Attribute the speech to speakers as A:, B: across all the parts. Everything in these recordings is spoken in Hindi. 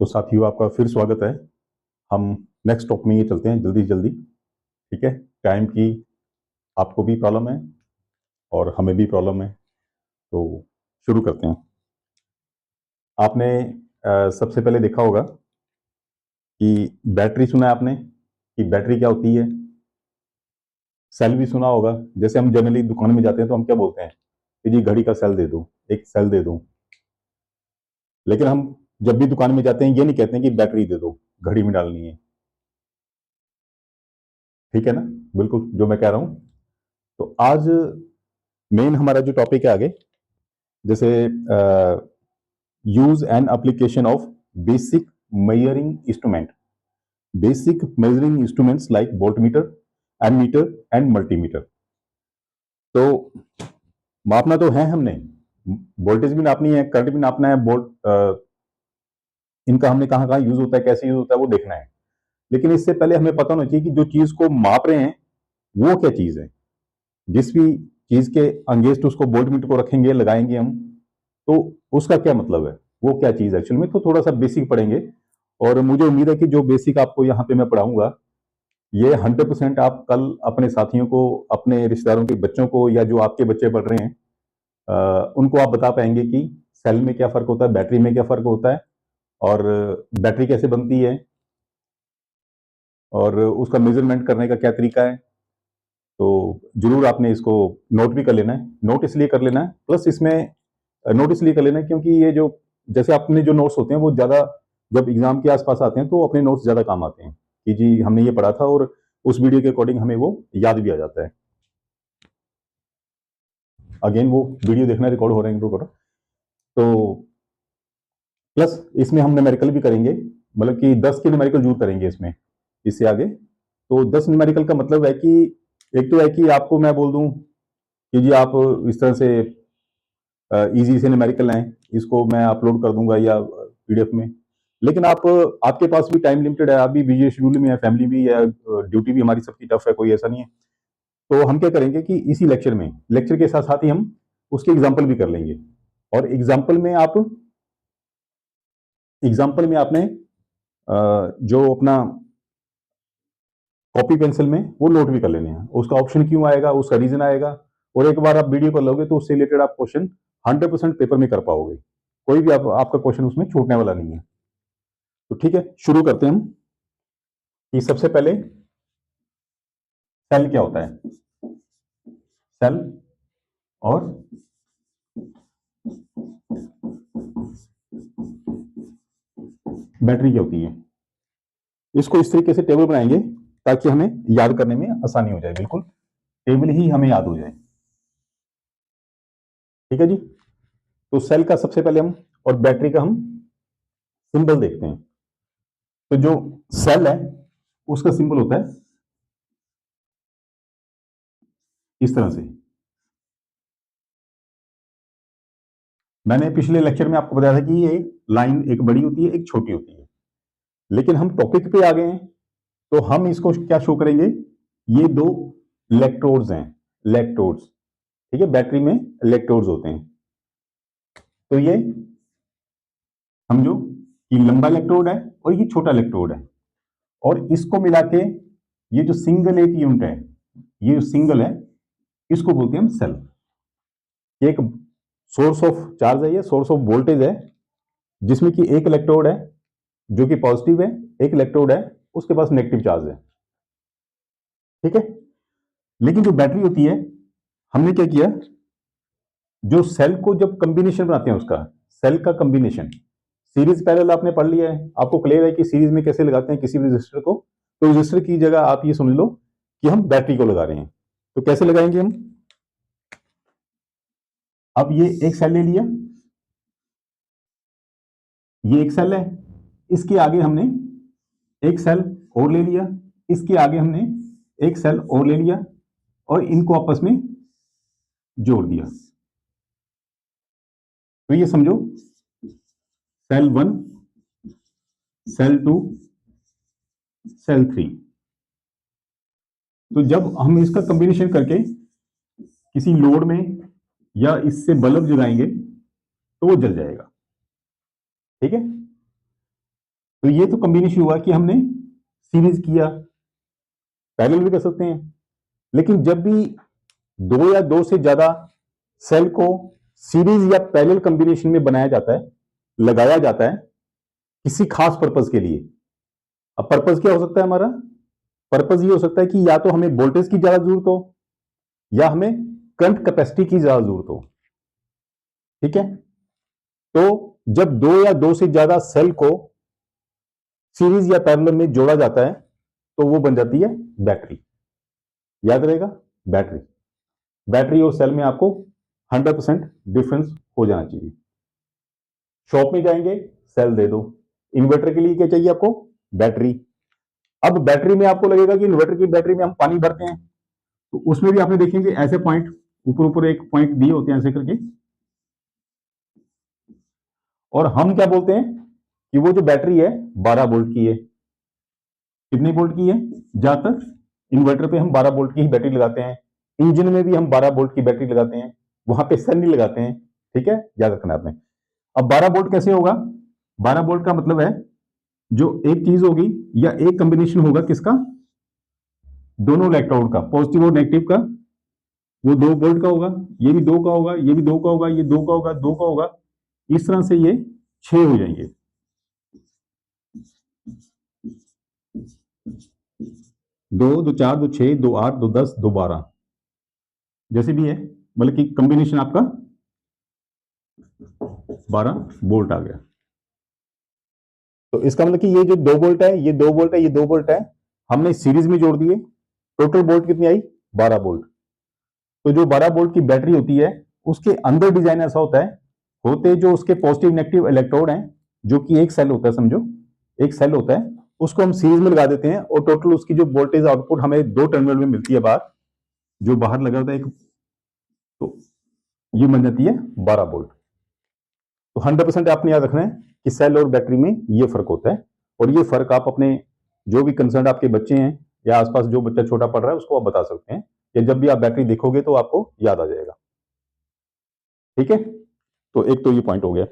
A: तो साथियों, आपका फिर स्वागत है। हम नेक्स्ट टॉपिक में ये चलते हैं जल्दी जल्दी। ठीक है, टाइम की आपको भी प्रॉब्लम है और हमें भी प्रॉब्लम है, तो शुरू करते हैं। आपने सबसे पहले देखा होगा कि बैटरी सुना है आपने कि बैटरी क्या होती है। सेल भी सुना होगा। जैसे हम जनरली दुकान में जाते हैं तो हम क्या बोलते हैं कि जी घड़ी का सेल दे दो, एक सेल दे दो। लेकिन हम जब भी दुकान में जाते हैं ये नहीं कहते हैं कि बैटरी दे दो, घड़ी में डालनी है। ठीक है ना, बिल्कुल जो मैं कह रहा हूं। तो आज मेन हमारा जो टॉपिक है आगे, जैसे use and application of basic measuring instrument. Basic measuring instruments like voltmeter, ammeter and multimeter. तो मापना तो है हमने, वोल्टेज भी नापनी है, करंट भी नापना है, इनका हमने कहाँ कहाँ यूज होता है, कैसे यूज होता है वो देखना है। लेकिन इससे पहले हमें पता होना चाहिए कि जो चीज को माप रहे हैं वो क्या चीज है। जिस भी चीज के अगेंस्ट उसको वोल्ट मीटर को रखेंगे, लगाएंगे हम, तो उसका क्या मतलब है, वो क्या चीज है एक्चुअल में। तो थोड़ा सा बेसिक पढ़ेंगे और मुझे उम्मीद है कि जो बेसिक आपको यहाँ पे मैं पढ़ाऊंगा ये 100% आप कल अपने साथियों को, अपने रिश्तेदारों के बच्चों को, या जो आपके बच्चे पढ़ रहे हैं उनको आप बता पाएंगे कि सेल में क्या फर्क होता है, बैटरी में क्या फर्क होता है, और बैटरी कैसे बनती है, और उसका मेजरमेंट करने का क्या तरीका है। तो जरूर आपने इसको नोट भी कर लेना है। नोट इसलिए कर लेना है, प्लस इसमें नोट इसलिए कर लेना है क्योंकि ये जो, जैसे अपने जो नोट्स होते हैं वो ज़्यादा जब एग्जाम के आसपास आते हैं तो अपने नोट्स ज़्यादा काम आते हैं कि जी हमने ये पढ़ा था, और उस वीडियो के अकॉर्डिंग हमें वो याद भी आ जाता है। अगेन वो वीडियो देखना, रिकॉर्ड हो रहे हैं रिकॉर्ड। तो प्लस इसमें हम न्यूमेरिकल भी करेंगे, मतलब कि 10 के न्यूमेरिकल जरूर करेंगे इसमें, इससे आगे। तो 10 न्यूमेरिकल का मतलब है कि एक तो है कि आपको मैं बोल दूं कि जी आप इस तरह से इजी से न्यूमेरिकल आए, इसको मैं अपलोड कर दूंगा या पीडीएफ में। लेकिन आप, आपके पास भी टाइम लिमिटेड है, आप भी बिजी शेड्यूल में है, फैमिली भी है, ड्यूटी भी हमारी सबकी टफ है, कोई ऐसा नहीं है। तो हम क्या करेंगे कि इसी लेक्चर में, लेक्चर के साथ साथ ही हम उसके एग्जाम्पल भी कर लेंगे। और एग्जाम्पल में आपने जो अपना कॉपी पेंसिल में वो नोट भी कर लेने हैं, उसका ऑप्शन क्यों आएगा, उसका रीजन आएगा। और एक बार आप वीडियो कर लोगे तो उससे रिलेटेड आप क्वेश्चन 100% पेपर में कर पाओगे। कोई भी आपका क्वेश्चन उसमें छूटने वाला नहीं है। तो ठीक है, शुरू करते हैं हम कि सबसे पहले सेल क्या होता है। सेल और बैटरी क्या होती है, इसको इस तरीके से टेबल बनाएंगे ताकि हमें याद करने में आसानी हो जाए। बिल्कुल टेबल ही हमें याद हो जाए। ठीक है जी। तो सेल का सबसे पहले हम, और बैटरी का हम सिंबल देखते हैं। तो जो सेल है उसका सिंबल होता है इस तरह से। मैंने पिछले लेक्चर में आपको बताया था कि ये लाइन एक बड़ी होती है, एक छोटी होती है। लेकिन हम टॉपिक पे आ गए हैं तो हम इसको क्या शो करेंगे, ये दो इलेक्ट्रोड्स हैं, इलेक्ट्रोड्स। ठीक है, बैटरी में इलेक्ट्रोड्स होते हैं। तो ये समझो कि लंबा इलेक्ट्रोड है और ये छोटा इलेक्ट्रोड है, और इसको मिला के ये जो सिंगल एक यूनिट है, ये जो सिंगल है, इसको बोलते हैं हम सेल। ये एक सोर्स ऑफ चार्ज है, ये सोर्स ऑफ वोल्टेज है, जिसमें कि एक इलेक्ट्रोड है जो कि पॉजिटिव है, एक इलेक्ट्रोड है उसके पास नेगेटिव चार्ज है। ठीक है। लेकिन जो बैटरी होती है, हमने क्या किया, जो सेल को जब कॉम्बिनेशन बनाते हैं उसका, सेल का कॉम्बिनेशन, सीरीज पैरेलल आपने पढ़ लिया है, आपको क्लियर है कि सीरीज में कैसे लगाते हैं किसी भी रजिस्टर को। तो रजिस्टर की जगह आप ये समझ लो कि हम बैटरी को लगा रहे हैं। तो कैसे लगाएंगे हम, अब ये एक सेल ले लिया, ये एक सेल है, इसके आगे हमने एक सेल और ले लिया, इसके आगे हमने एक सेल और ले लिया, और इनको आपस में जोड़ दिया। तो ये समझो सेल 1, सेल 2, सेल 3। तो जब हम इसका कॉम्बिनेशन करके किसी लोड में या इससे बल्ब जलाएंगे तो वो जल जाएगा। ठीक है। तो ये तो कॉम्बिनेशन हुआ कि हमने सीरीज किया, पैरेलल भी कर सकते हैं। लेकिन जब भी दो या दो से ज्यादा सेल को सीरीज या पैरेलल कॉम्बिनेशन में बनाया जाता है, लगाया जाता है किसी खास पर्पज के लिए। अब पर्पज क्या हो सकता है हमारा? पर्पज ये हो सकता है कि या तो हमें वोल्टेज की ज्यादा जरूरत हो या हमें करंट कैपेसिटी की ज्यादा जरूरत हो। ठीक है, तो जब दो या दो से ज्यादा सेल को सीरीज या पैरेलल में जोड़ा जाता है तो वो बन जाती है बैटरी। याद रहेगा, बैटरी। बैटरी और सेल में आपको 100% डिफरेंस हो जाना चाहिए। शॉप में जाएंगे, सेल दे दो। इन्वर्टर के लिए क्या चाहिए आपको? बैटरी। अब बैटरी में आपको लगेगा कि इन्वर्टर की बैटरी में हम पानी भरते हैं, तो उसमें भी आपने देखेंगे ऐसे पॉइंट ऊपर ऊपर एक पॉइंट दिए होते हैं ऐसे करके, और हम क्या बोलते हैं कि वो जो बैटरी है 12 वोल्ट की है। कितने वोल्ट की है? जहां तक इन्वर्टर पे हम 12 वोल्ट की ही बैटरी लगाते हैं, इंजन में भी हम 12 वोल्ट की बैटरी लगाते हैं, वहां पे सेल नहीं लगाते हैं। ठीक है, याद रखना आपने। अब 12 वोल्ट कैसे होगा? 12 वोल्ट का मतलब है जो एक चीज होगी या एक कॉम्बिनेशन होगा किसका? दोनों इलेक्ट्रोड का, पॉजिटिव और नेगेटिव का, वो 2 वोल्ट का होगा। ये भी 2 का होगा, ये भी 2 का होगा, ये 2 का होगा, 2 का होगा। इस तरह से ये 6 हो जाएंगे। 2 2 4 2 6 2 8 2 10 2 12, जैसे भी है, मतलब कि कॉम्बिनेशन आपका 12 वोल्ट आ गया। तो इसका मतलब कि ये जो 2 वोल्ट है, ये 2 वोल्ट है, ये 2 वोल्ट है, हमने सीरीज में जोड़ दिए। टोटल वोल्ट कितनी आई? 12 वोल्ट। तो जो 12 वोल्ट की बैटरी होती है उसके अंदर डिजाइन ऐसा होता है, होते जो उसके पॉजिटिव नेगेटिव इलेक्ट्रोड हैं, जो कि एक सेल होता है, समझो एक सेल होता है, उसको हम सीरीज में लगा देते हैं और टोटल उसकी जो वोल्टेज आउटपुट हमें 2 टर्मिनल में मिलती है बाहर, जो बाहर लगा होता है एक, तो ये बन जाती है 12 वोल्ट। तो 100% आपने याद रखना है कि सेल और बैटरी में ये फर्क होता है, और ये फर्क आप अपने जो भी कंसर्न आपके बच्चे हैं या आसपास जो बच्चा छोटा पढ़ रहा है उसको आप बता सकते हैं, कि जब भी आप बैटरी देखोगे तो आपको याद आ जाएगा। ठीक है, तो एक तो ये पॉइंट हो गया।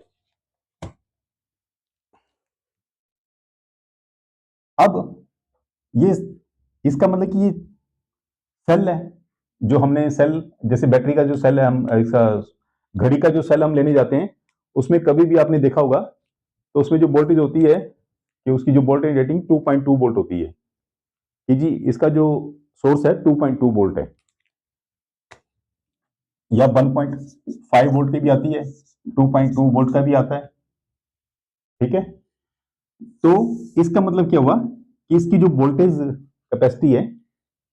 A: अब ये इसका मतलब कि ये सेल है, जो हमने सेल, जैसे बैटरी का जो सेल है, हम ऐसा घड़ी का जो सेल हम लेने जाते हैं, उसमें कभी भी आपने देखा होगा तो उसमें जो वोल्टेज होती है कि उसकी जो वोल्टेज रेटिंग 2.2 वोल्ट होती है, कि जी इसका जो सोर्स है 2.2 वोल्ट है, या 1.5 वोल्ट की भी आती है, 2.2 वोल्ट का भी आता है। ठीक है, तो इसका मतलब क्या हुआ कि इसकी जो वोल्टेज कैपेसिटी है,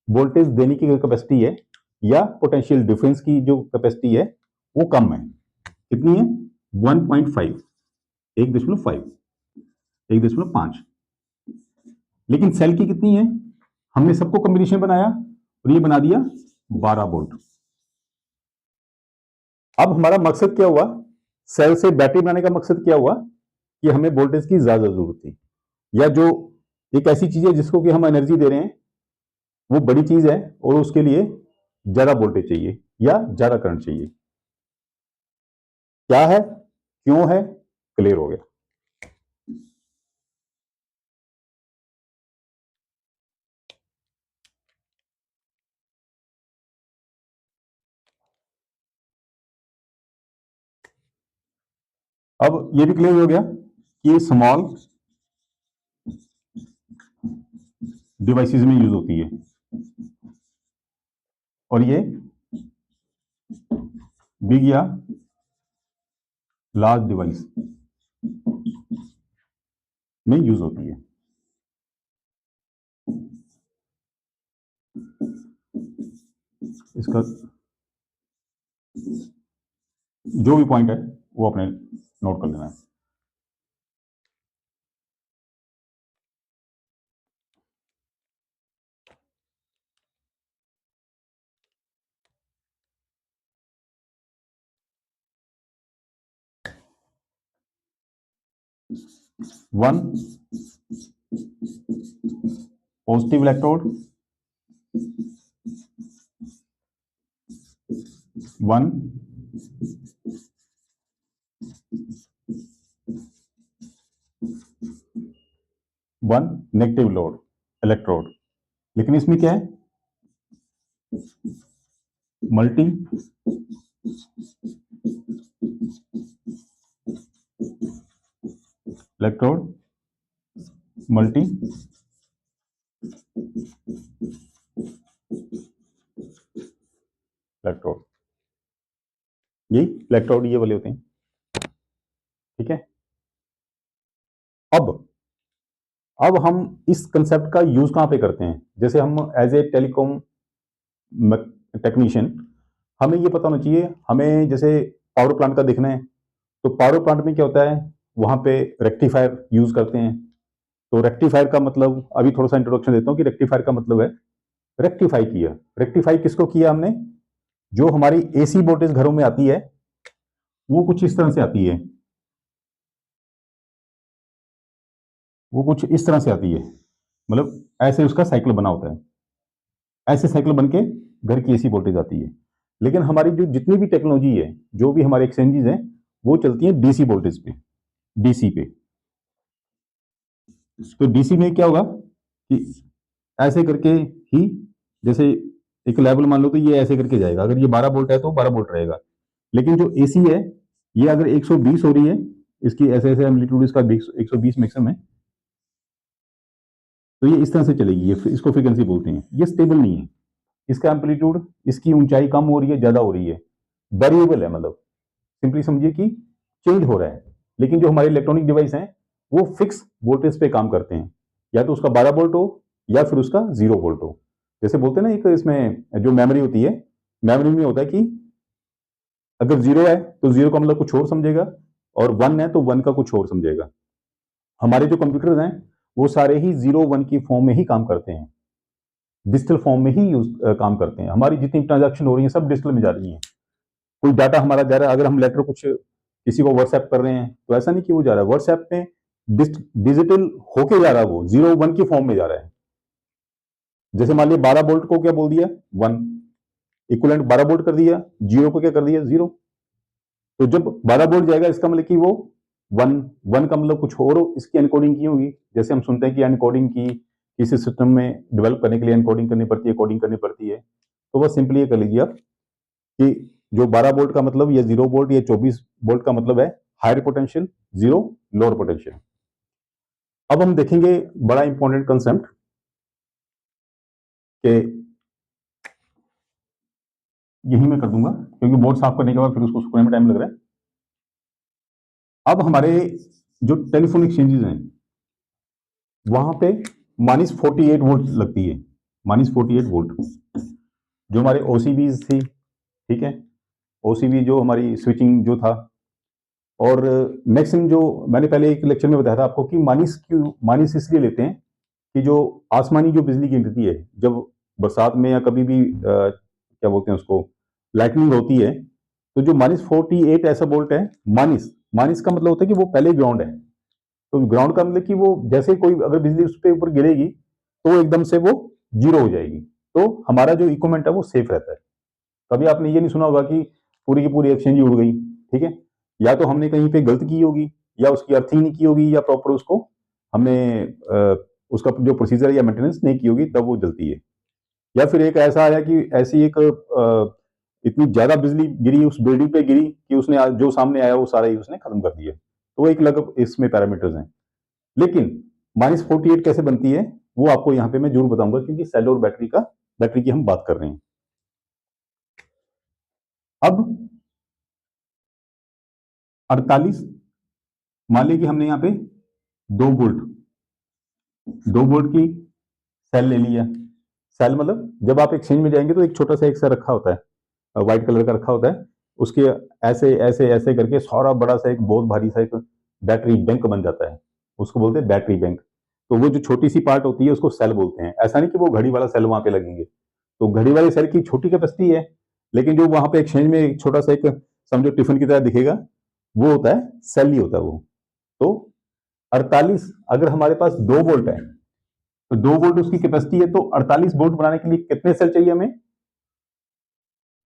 A: वोल्टेज देने की कैपेसिटी है, या पोटेंशियल डिफरेंस की जो कैपेसिटी है, वो कम है। कितनी है? 1.5, 1.5, 1.5। लेकिन सेल की कितनी है? हमने सबको कॉम्बिनेशन बनाया और ये बना दिया 12 वोल्ट। अब हमारा मकसद क्या हुआ? सेल से बैटरी बनाने का मकसद क्या हुआ कि हमें वोल्टेज की ज्यादा जरूरत थी, या जो एक ऐसी चीज है जिसको कि हम एनर्जी दे रहे हैं वो बड़ी चीज है और उसके लिए ज्यादा वोल्टेज चाहिए या ज्यादा करंट चाहिए। क्या है, क्यों है, क्लियर हो गया। अब ये भी क्लियर हो गया कि स्मॉल डिवाइसेस में यूज होती है और ये बिग या लार्ज डिवाइस में यूज होती है। इसका जो भी पॉइंट है वो अपने नोट कर लेना है। One positive electrode, one one negative load electrode. लेकिन इसमें क्या है, मल्टी इलेक्ट्रोड, मल्टी इलेक्ट्रोड, यही इलेक्ट्रोड ये वाले होते हैं। ठीक है, अब हम इस कंसेप्ट का यूज कहां पे करते हैं? जैसे हम एज ए टेलीकॉम टेक्नीशियन, हमें ये पता होना चाहिए, हमें जैसे पावर प्लांट का देखना है, तो पावर प्लांट में क्या होता है, वहां पे रेक्टिफायर यूज करते हैं। तो रेक्टिफायर का मतलब, अभी थोड़ा सा इंट्रोडक्शन देता हूं कि रेक्टिफायर का मतलब है, रेक्टिफाई किया। रेक्टिफाई किसको किया हमने? जो हमारी एसी वोल्टेज घरों में आती है वो कुछ इस तरह से आती है, वो कुछ इस तरह से आती है, मतलब ऐसे उसका साइकिल बना होता है, ऐसे साइकिल बन के घर की एसी वोल्टेज आती है। लेकिन हमारी जो जितनी भी टेक्नोलॉजी है, जो भी हमारे एक्सचेंजेस हैं, वो चलती है डीसी वोल्टेज पे, डीसी पे। तो डीसी में क्या होगा कि ऐसे करके ही, जैसे एक लेवल मान लो तो ये ऐसे करके जाएगा, अगर ये 12 वोल्ट है तो 12 वोल्ट रहेगा। लेकिन जो एसी है, ये अगर 120 हो रही है, इसकी ऐसे ऐसे एम्पलीट्यूड इसका 120 मैक्सिमम है, तो ये इस तरह से चलेगी, ये इसको फ्रीक्वेंसी बोलते हैं। ये स्टेबल नहीं है, इसका एम्पलीट्यूड, इसकी ऊंचाई कम हो रही है, ज्यादा हो रही है, वेरिएबल है, मतलब सिंपली समझिए कि चेंज हो रहा है। लेकिन जो हमारे इलेक्ट्रॉनिक डिवाइस हैं, वो फिक्स वोल्टेज पे काम करते हैं, या तो उसका 12 वोल्ट हो या फिर उसका 0 वोल्ट हो। जैसे बोलते हैं ना, एक इसमें जो मेमोरी होती है, मेमोरी में होता है कि अगर 0 है तो 0 का मतलब कुछ और समझेगा, और 1 है तो 1 का कुछ और समझेगा। हमारे जो कंप्यूटर हैं, वो सारे ही 0 1 की फॉर्म में ही काम करते हैं, डिजिटल फॉर्म में ही काम करते हैं। हमारी जितनी ट्रांजैक्शन हो रही है सब डिजिटल में जा रही है। कोई डाटा हमारा जा रहा है, अगर हम लेटर कुछ किसी को व्हाट्सएप कर रहे हैं, तो ऐसा नहीं कि वो जा रहा है व्हाट्सएप में, डिजिटल होके जा रहा है, वो 0 1 की फॉर्म में जा रहा है। जैसे मान लिया 12 वोल्ट को क्या बोल दिया, 1, इक्वलेंट 12 वोल्ट कर दिया, 0 को क्या कर दिया, 0। तो जब 12 वोल्ट जाएगा, इसका मतलब कि वो 1 1 का मतलब कुछ और इसकी एनकोडिंग की होगी। जैसे हम सुनते हैं कि एनकोडिंग की किसी सिस्टम में डेवलप करने के लिए एनकोडिंग करनी पड़ती है, कोडिंग करनी पड़ती है। तो बस सिंपली ये कर लीजिए आप कि जो 12 वोल्ट का मतलब, या 0 वोल्ट या 24 वोल्ट का मतलब है हायर पोटेंशियल, 0 लोअर पोटेंशियल। अब हम देखेंगे बड़ा इंपॉर्टेंट कंसेप्ट कि, यही मैं कर दूंगा क्योंकि बोर्ड साफ करने के बाद फिर उसको सुखाने में टाइम लग रहा है। अब हमारे जो टेलीफोन एक्सचेंजेस हैं, वहां पे -48 वोल्ट लगती है, -48 वोल्ट। जो हमारे ओसीबीज थी, ठीक है, ओसीबी जो हमारी स्विचिंग जो था, और मैक्सिमम जो मैंने पहले एक लेक्चर में बताया था आपको कि माइनस इसलिए लेते हैं कि जो आसमानी जो बिजली गिरती है, जब बरसात में या कभी भी क्या बोलते हैं उसको, लाइटनिंग होती है, तो जो -48 ऐसा वोल्ट है, माइनस माइनस का मतलब होता है कि वो पहले ग्राउंड है। तो ग्राउंड का मतलब कि वो जैसे कोई अगर बिजली उस पर ऊपर गिरेगी, तो एकदम से वो 0 हो जाएगी, तो हमारा जो इक्विपमेंट है वो सेफ रहता है। कभी आपने ये नहीं सुना होगा कि पूरी की पूरी एक्सचेंज उड़ गई, ठीक है, या तो हमने कहीं पे गलत की होगी, या उसकी अर्थिंग नहीं की होगी, या प्रॉपर उसको हमने उसका जो प्रोसीजर या मेंटेनेंस नहीं की होगी, तब वो जलती है। या फिर एक ऐसा आया कि ऐसी एक इतनी ज्यादा बिजली गिरी, उस बिल्डिंग पे गिरी कि उसने जो सामने आया वो सारा ही उसने खत्म कर दिया। तो एक अलग इसमें पैरामीटर्स हैं। लेकिन -48 कैसे बनती है, वो आपको यहाँ पे मैं जरूर बताऊंगा, क्योंकि सेल और बैटरी की हम बात कर रहे हैं। अब 48, मान लीजिए कि हमने यहाँ पे 2 वोल्ट की सेल ले लिया। सेल मतलब जब आप एक्सचेंज में जाएंगे तो एक छोटा सा एक सा रखा होता है, व्हाइट कलर का रखा होता है, उसके ऐसे ऐसे ऐसे करके सारा बड़ा सा एक बहुत भारी सा एक बैटरी बैंक बन जाता है, उसको बोलते हैं बैटरी बैंक। तो वो जो छोटी सी पार्ट होती है उसको सेल बोलते हैं। ऐसा नहीं कि वो घड़ी वाला सेल वहां पे लगेंगे, तो घड़ी वाले सेल की छोटी कैपेसिटी है, लेकिन जो वहां पे एक्सचेंज में एक छोटा सा एक समझो टिफिन की तरह दिखेगा, वो होता है सेल ही होता है वो। तो 48, अगर हमारे पास 2 वोल्ट है, तो 2 वोल्ट उसकी कैपेसिटी है, तो 48 वोल्ट बनाने के लिए कितने सेल चाहिए हमें?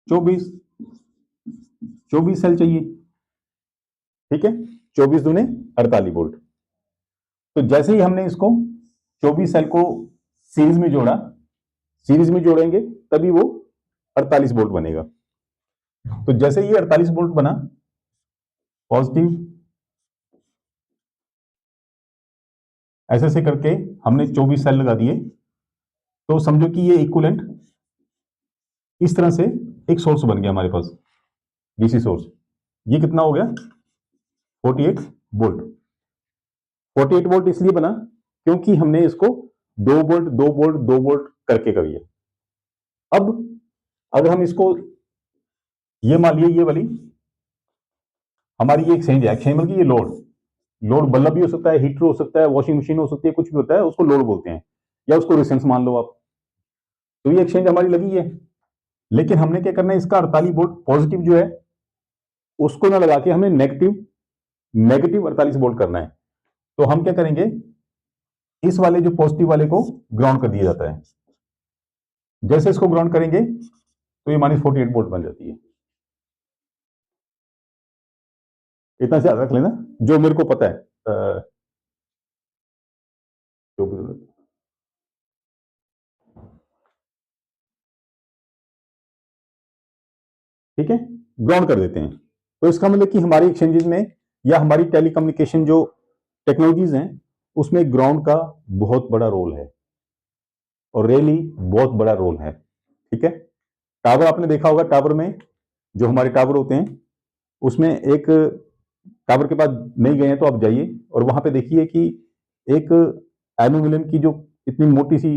A: 24, 24 सेल चाहिए, ठीक है, 24 दूने 48 वोल्ट। तो जैसे ही हमने इसको 24 सेल को सीरीज में जोड़ा, सीरीज में जोड़ेंगे तभी वो 48 वोल्ट बनेगा। तो जैसे ये 48 वोल्ट बना, पॉजिटिव, ऐसे ऐसे करके हमने 24 सेल लगा दिए, तो समझो कि ये इक्विवेलेंट इस तरह से एक सोर्स बन गया हमारे पास, डीसी सोर्स। ये कितना हो गया? 48 वोल्ट। 48 वोल्ट इसलिए बना क्योंकि हमने इसको 2 वोल्ट 2 वोल्ट 2 वोल्ट करके करिए। अब अगर हम इसको, ये मान लिया ये वाली हमारी ये एक्सचेंज है, एक्सचेंज मतलब ये लोड, लोड बल्ब भी हो सकता है, हीटर हो सकता है, वॉशिंग मशीन हो सकती है, कुछ भी होता है, उसको लोड बोलते हैं, या उसको रेजिस्टेंस मान लो आप। तो ये एक्सचेंज हमारी लगी है, लेकिन हमने क्या करना है, इसका 48 वोल्ट पॉजिटिव जो है उसको ना लगा के हमें नेगेटिव नेगेटिव 48 वोल्ट करना है। तो हम क्या करेंगे, इस वाले जो पॉजिटिव वाले को ग्राउंड कर दिया जाता है। जैसे इसको ग्राउंड करेंगे तो ये -48 वोल्ट बन जाती है। इतना से याद रख लेना जो मेरे को पता है। जो ठीक है, ग्राउंड कर देते हैं। तो इसका मतलब कि हमारी एक्सचेंजेस में या हमारी टेलीकम्युनिकेशन जो टेक्नोलॉजीज हैं उसमें ग्राउंड का बहुत बड़ा रोल है, और रियली बहुत बड़ा रोल है। ठीक है, टावर आपने देखा होगा, टावर में जो हमारे टावर होते हैं उसमें एक, टावर के पास नहीं गए हैं तो आप जाइए और वहां पे देखिए कि एक एल्यूमिनियम की जो इतनी मोटी सी,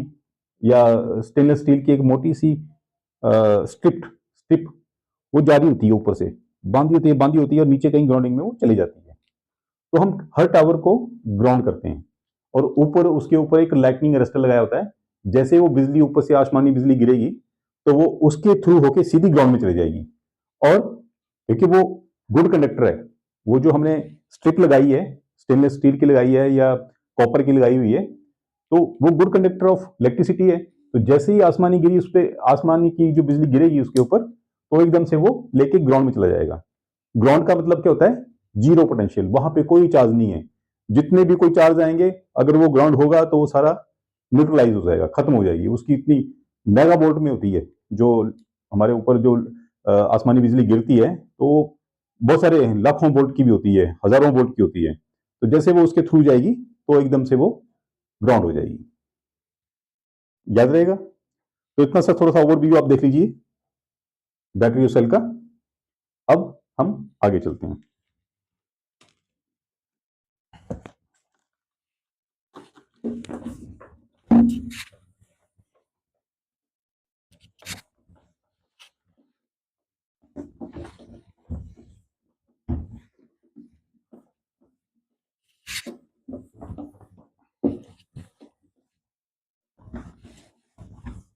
A: या स्टेनलेस स्टील की एक मोटी सी स्ट्रिप स्ट्रिप वो जारी होती है, ऊपर से बांधी होती है और नीचे कहीं ग्राउंडिंग में वो चली जाती है। तो हम हर टावर को ग्राउंड करते हैं, और ऊपर उसके ऊपर एक लाइटनिंग अरेस्टर लगाया होता है। जैसे वो बिजली ऊपर से आसमानी बिजली गिरेगी तो वो उसके थ्रू होके सीधी ग्राउंड में चली जाएगी। और क्योंकि वो गुड कंडक्टर है, वो जो हमने स्ट्रिप लगाई है, स्टेनलेस स्टील की लगाई है या कॉपर की लगाई हुई है, तो वो गुड कंडक्टर ऑफ इलेक्ट्रिसिटी है। तो जैसे ही आसमानी गिरी, उस पर आसमानी की जो बिजली गिरेगी उसके ऊपर, तो एकदम से वो लेके ग्राउंड में चला जाएगा। ग्राउंड का मतलब क्या होता है? जीरो पोटेंशियल, वहां पे कोई चार्ज नहीं है। जितने भी कोई चार्ज आएंगे, अगर वो ग्राउंड होगा तो वो सारा न्यूट्रलाइज हो जाएगा, खत्म हो जाएगी। उसकी इतनी मेगा वोल्ट में होती है, जो हमारे ऊपर जो आसमानी बिजली गिरती है, तो बहुत सारे लाखों वोल्ट की भी होती है, हजारों वोल्ट की होती है। तो जैसे वो उसके थ्रू जाएगी तो एकदम से वो ग्राउंड हो जाएगी। याद रहेगा? तो इतना सा थोड़ा सा ओवरव्यू आप देख लीजिए बैटरी और सेल का। अब हम आगे चलते हैं।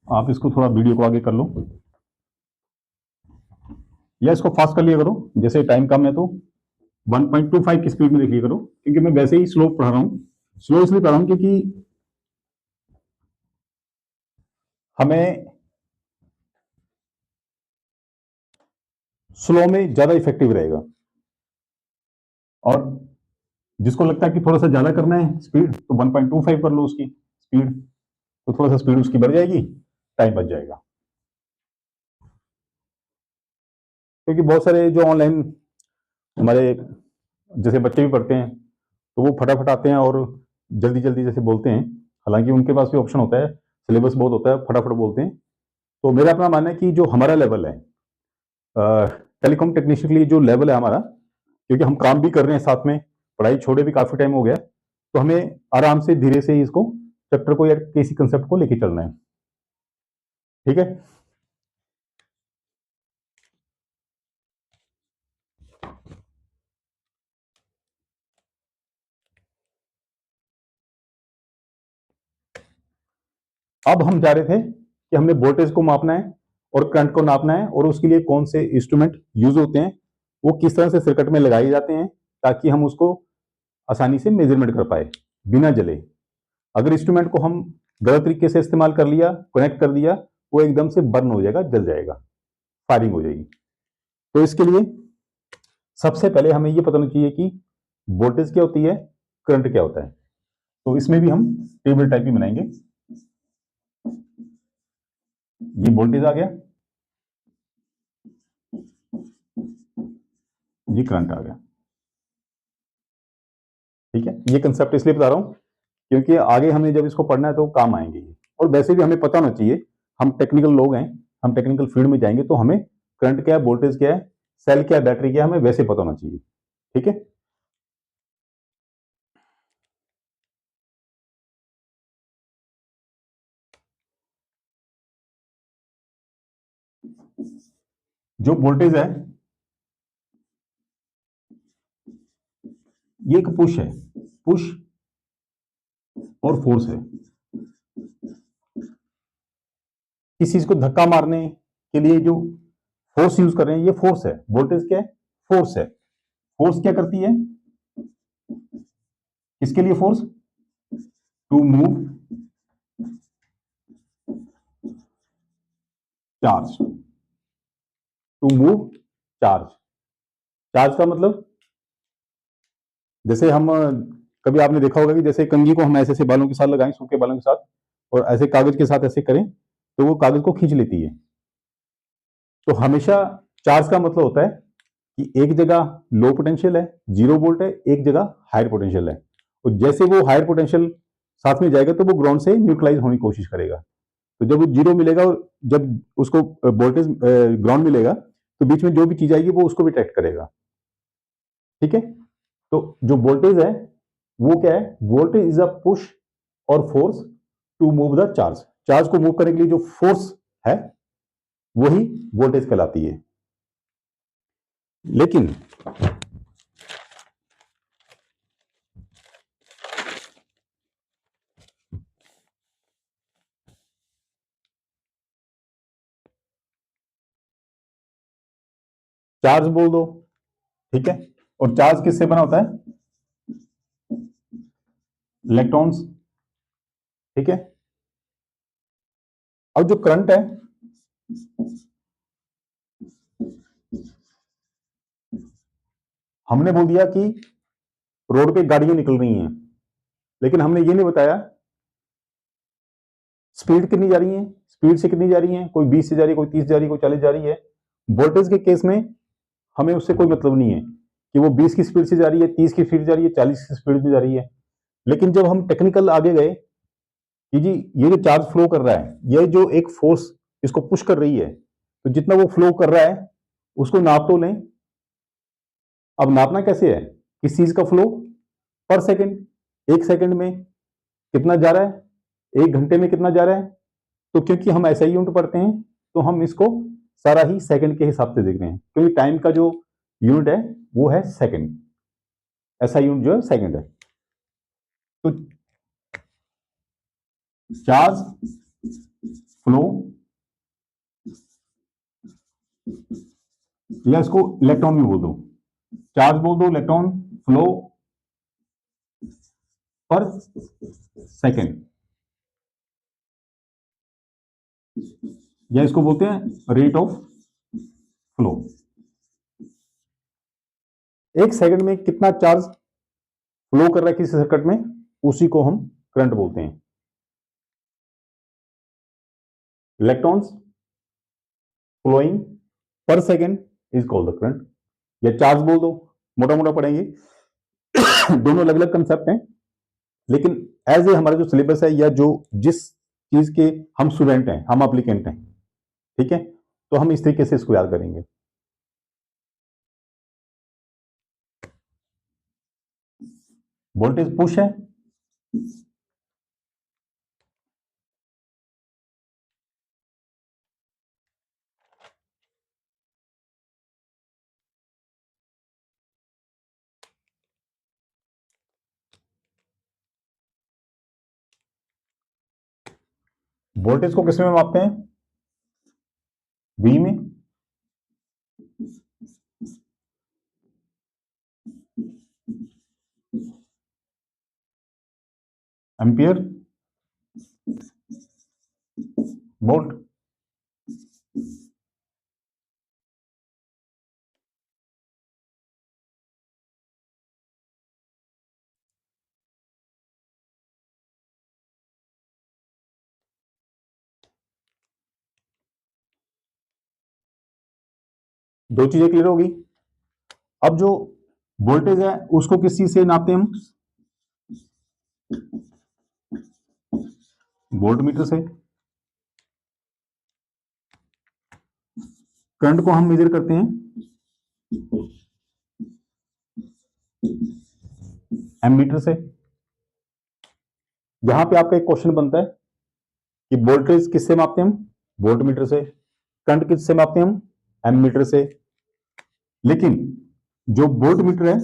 A: आप इसको थोड़ा वीडियो को आगे कर लो, या इसको फास्ट कर लिया करो, जैसे टाइम कम है तो 1.25 की स्पीड में देख लिया करो, क्योंकि मैं वैसे ही स्लो पढ़ा रहा हूँ। स्लो इसलिए पढ़ा रहा हूँ क्योंकि हमें स्लो में ज्यादा इफेक्टिव रहेगा। और जिसको लगता है कि थोड़ा सा ज्यादा करना है स्पीड, तो 1.25 कर लो उसकी स्पीड, तो थोड़ा सा स्पीड उसकी बढ़ जाएगी, टाइम बच जाएगा। क्योंकि बहुत सारे जो ऑनलाइन हमारे जैसे बच्चे भी पढ़ते हैं, तो वो फटाफट आते हैं और जल्दी जल्दी जैसे बोलते हैं, हालांकि उनके पास भी ऑप्शन होता है, सिलेबस बहुत होता है, फटाफट बोलते हैं। तो मेरा अपना मानना है कि जो हमारा लेवल है, टेलीकॉम टेक्नीशियन के लिए जो लेवल है हमारा, क्योंकि हम काम भी कर रहे हैं साथ में, पढ़ाई छोड़े भी काफी टाइम हो गया, तो हमें आराम से धीरे से इसको चैप्टर को या किसी कंसेप्ट को लेके चलना है। ठीक है, अब हम जा रहे थे कि हमने वोल्टेज को मापना है और करंट को नापना है, और उसके लिए कौन से इंस्ट्रूमेंट यूज होते हैं, वो किस तरह से सर्किट में लगाए जाते हैं, ताकि हम उसको आसानी से मेजरमेंट कर पाए बिना जले। अगर इंस्ट्रूमेंट को हम गलत तरीके से इस्तेमाल कर लिया, कनेक्ट कर दिया, वो एकदम से बर्न हो जाएगा, जल जाएगा, फायरिंग हो जाएगी। तो इसके लिए सबसे पहले हमें ये पता होना चाहिए कि वोल्टेज क्या होती है, करंट क्या होता है। तो इसमें भी हम टेबल टाइप ही बनाएंगे। ये वोल्टेज आ गया, ये करंट आ गया। ठीक है, ये कंसेप्ट इसलिए बता रहा हूं क्योंकि आगे हमें जब इसको पढ़ना है तो काम आएंगे ये। और वैसे भी हमें पता होना चाहिए, हम टेक्निकल लोग हैं, हम टेक्निकल फील्ड में जाएंगे तो हमें करंट क्या है, वोल्टेज क्या है, सेल क्या है, बैटरी क्या है, हमें वैसे पता होना चाहिए। ठीक है, जो वोल्टेज है ये एक पुश है, पुश और फोर्स है। किसी चीज को धक्का मारने के लिए जो फोर्स यूज कर रहे हैं ये फोर्स है। वोल्टेज क्या है, फोर्स है। फोर्स क्या करती है, किसके लिए force, to move charge, to move charge. Charge का मतलब, जैसे हम कभी आपने देखा होगा कि जैसे कंघी को हम ऐसे ऐसे बालों के साथ लगाएं, सूखे बालों के साथ, और ऐसे कागज के साथ ऐसे करें तो वो कागज को खींच लेती है। तो हमेशा चार्ज का मतलब होता है कि एक जगह लो पोटेंशियल है, 0 वोल्ट है, एक जगह हायर पोटेंशियल है। और जैसे वो हायर पोटेंशियल साथ में जाएगा तो वो ग्राउंड से न्यूट्रलाइज होने की कोशिश करेगा। तो जब वो 0 मिलेगा और जब उसको वोल्टेज ग्राउंड मिलेगा तो बीच में जो भी चीज आएगी वो उसको भी ट्रैक्ट करेगा। ठीक है, तो जो वोल्टेज है वो क्या है, वोल्टेज इज अ पुश और force to move the charge. Charge को मूव करने के लिए जो फोर्स है वही वोल्टेज कहलाती है। लेकिन चार्ज बोल दो, ठीक है, और चार्ज किससे बना होता है, इलेक्ट्रॉन्स। ठीक है, अब जो करंट है, हमने बोल दिया कि रोड पे गाड़ियां निकल रही हैं, लेकिन हमने ये नहीं बताया स्पीड कितनी जा रही है, स्पीड से कितनी जा रही है, कोई 20 से जा रही है, कोई 30 जा रही है, कोई 40 जा रही है। वोल्टेज के केस में हमें उससे कोई मतलब नहीं है कि वो 20 की स्पीड से जा रही है, 30 की स्पीड जा रही है, 40 की स्पीड में जा रही है। लेकिन जब हम टेक्निकल आगे गए कि जी ये जो चार्ज फ्लो कर रहा है, ये जो एक फोर्स इसको पुश कर रही है, तो जितना वो फ्लो कर रहा है उसको नाप तो लें। अब नापना कैसे है, किस चीज का फ्लो, पर सेकंड, एक सेकंड में कितना जा रहा है, एक घंटे में कितना जा रहा है। तो क्योंकि हम ऐसा ही यूनिट पढ़ते हैं तो हम इसको सारा ही सेकंड के हिसाब से देख रहे हैं, क्योंकि टाइम का जो यूनिट है वो है सेकंड, ऐसा यूनिट जो है सेकंड है। तो चार्ज फ्लो, या इसको इलेक्ट्रॉन भी बोल दो, चार्ज बोल दो, इलेक्ट्रॉन फ्लो पर सेकंड, या इसको बोलते हैं रेट ऑफ फ्लो। एक सेकंड में कितना चार्ज फ्लो कर रहा है किसी सर्किट में, उसी को हम करंट बोलते हैं। Electrons flowing per second is called the current, या चार्ज बोल दो, मोटा मोटा पढ़ेंगे। दोनों अलग अलग कंसेप्ट हैं, लेकिन एज ए हमारा जो सिलेबस है या जो जिस चीज के हम स्टूडेंट हैं, हम एप्लीकेंट हैं, ठीक है, तो हम इस तरीके से इसको याद करेंगे। वोल्टेज पुश है, वोल्टेज को किसमें मापते हैं, वी में, एम्पियर, वोल्ट। दो चीजें क्लियर होगी। अब जो वोल्टेज है उसको किस चीज से नापते हैं हम? वोल्ट मीटर से। करंट को हम मेजर करते हैं एमीटर से। यहां पे आपका एक क्वेश्चन बनता है कि वोल्टेज किससे मापते हैं हम? वोल्ट मीटर से। करंट किससे मापते हैं हम? एमीटर से। लेकिन जो वोल्ट मीटर है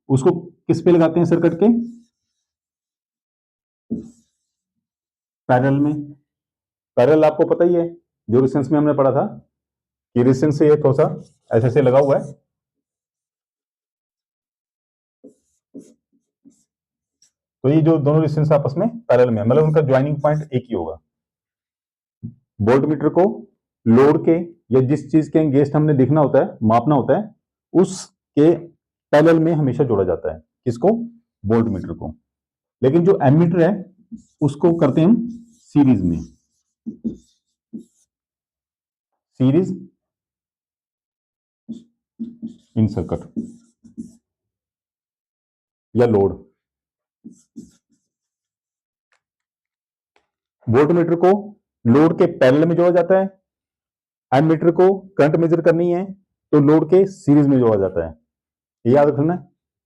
A: उसको किस पे लगाते हैं सर्किट के? पैरेलल में। पैरेलल आपको पता ही है, जो रेजिस्टेंस में हमने पढ़ा था कि रेजिस्टेंस से ये थोड़ा सा ऐसे ऐसे लगा हुआ है, तो ये जो दोनों रेजिस्टेंस आपस में पैरेलल में, मतलब उनका ज्वाइनिंग पॉइंट एक ही होगा। वोल्ट मीटर को लोड के या जिस चीज के अगेंस्ट हमने देखना होता है, मापना होता है, उसके पैरेलल में हमेशा जोड़ा जाता है। किसको? वोल्ट मीटर को। लेकिन जो एमीटर है उसको करते हैं हम सीरीज में। सीरीज इन सर्किट या लोड। वोल्ट मीटर को लोड के पैरेलल में जोड़ा जाता है। एमीटर को करंट मेजर करनी है तो लोड के सीरीज में जोड़ा जाता है। ये याद रखना,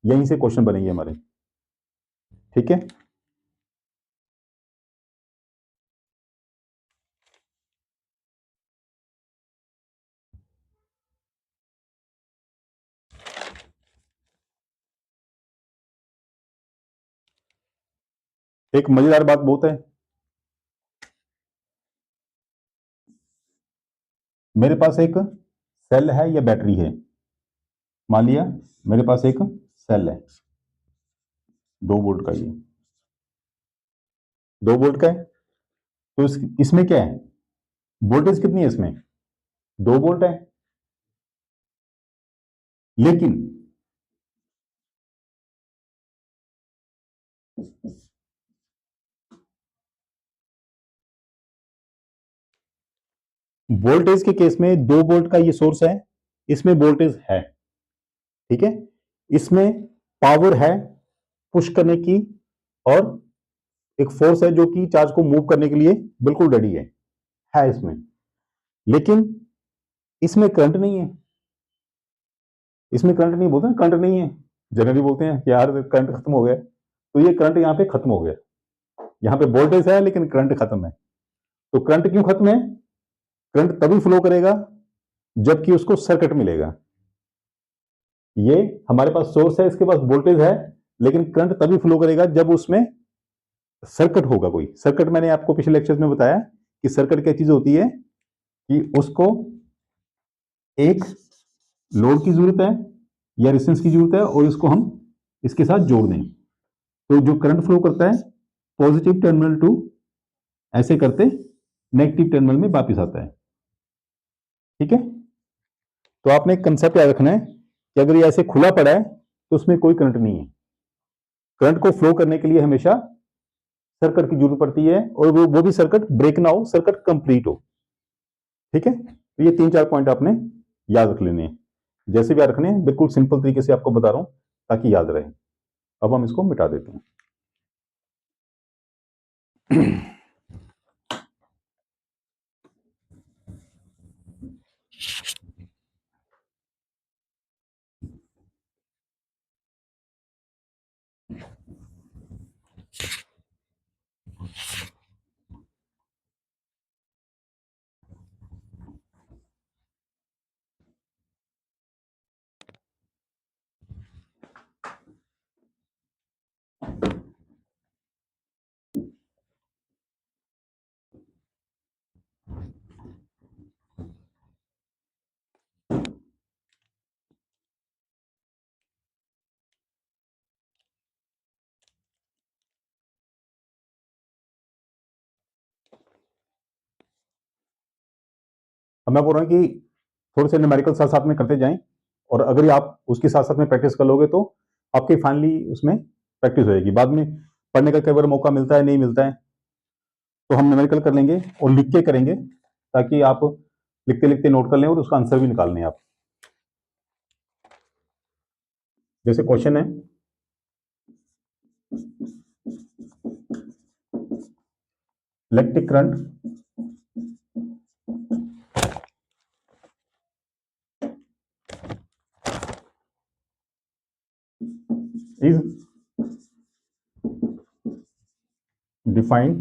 A: यहीं से क्वेश्चन बनेंगे हमारे। ठीक है। एक मजेदार बात बहुत है, मेरे पास एक सेल है या बैटरी है। मान लिया मेरे पास एक सेल है, 2 वोल्ट का, ये 2 वोल्ट का है। तो इसमें क्या है? वोल्टेज कितनी है इसमें? 2 वोल्ट है। लेकिन वोल्टेज के केस में 2 वोल्ट का ये सोर्स है, इसमें वोल्टेज है। ठीक है। इसमें पावर है पुश करने की, और एक फोर्स है जो कि चार्ज को मूव करने के लिए बिल्कुल रेडी है इसमें। लेकिन इसमें करंट नहीं है। इसमें करंट नहीं, बोलते हैं करंट नहीं है, जनरली बोलते हैं कि यार करंट खत्म हो गया। तो ये करंट यहां पे खत्म हो गया। यहां पे वोल्टेज है लेकिन करंट खत्म है। तो करंट क्यों खत्म है? करंट तभी फ्लो करेगा जबकि उसको सर्किट मिलेगा। ये हमारे पास सोर्स है, इसके पास वोल्टेज है, लेकिन करंट तभी फ्लो करेगा जब उसमें सर्किट होगा। कोई सर्किट, मैंने आपको पिछले लेक्चर में बताया कि सर्किट क्या चीज होती है, कि उसको एक लोड की जरूरत है या रेजिस्टेंस की जरूरत है, और इसको हम इसके साथ जोड़ दें तो जो करंट फ्लो करता है पॉजिटिव टर्मिनल टू ऐसे करते नेगेटिव टर्मिनल में वापस आता है। ठीक है। तो आपने एक कंसेप्ट याद रखना है कि अगर ये ऐसे खुला पड़ा है तो उसमें कोई करंट नहीं है। करंट को फ्लो करने के लिए हमेशा सर्किट की जरूरत पड़ती है, और वो भी सर्किट ब्रेक ना हो, सर्किट कंप्लीट हो। ठीक है। तो ये 3-4 पॉइंट आपने याद रख लेने हैं। जैसे भी याद रखने हैं, बिल्कुल सिंपल तरीके से आपको बता रहा हूं ताकि याद रहे। अब हम इसको मिटा देते हैं। अब मैं बोल रहा हूं कि थोड़े से न्यूमेरिकल साथ साथ में करते जाएं, और अगर आप उसके साथ साथ में प्रैक्टिस कर लोगे तो आपकी फाइनली उसमें प्रैक्टिस हो जाएगी। बाद में पढ़ने का कई बार मौका मिलता है, नहीं मिलता है, तो हम न्यूमेरिकल कर लेंगे और लिख के करेंगे ताकि आप लिखते लिखते नोट कर लें और उसका आंसर भी निकाल लें आप। जैसे क्वेश्चन है, electric current is defined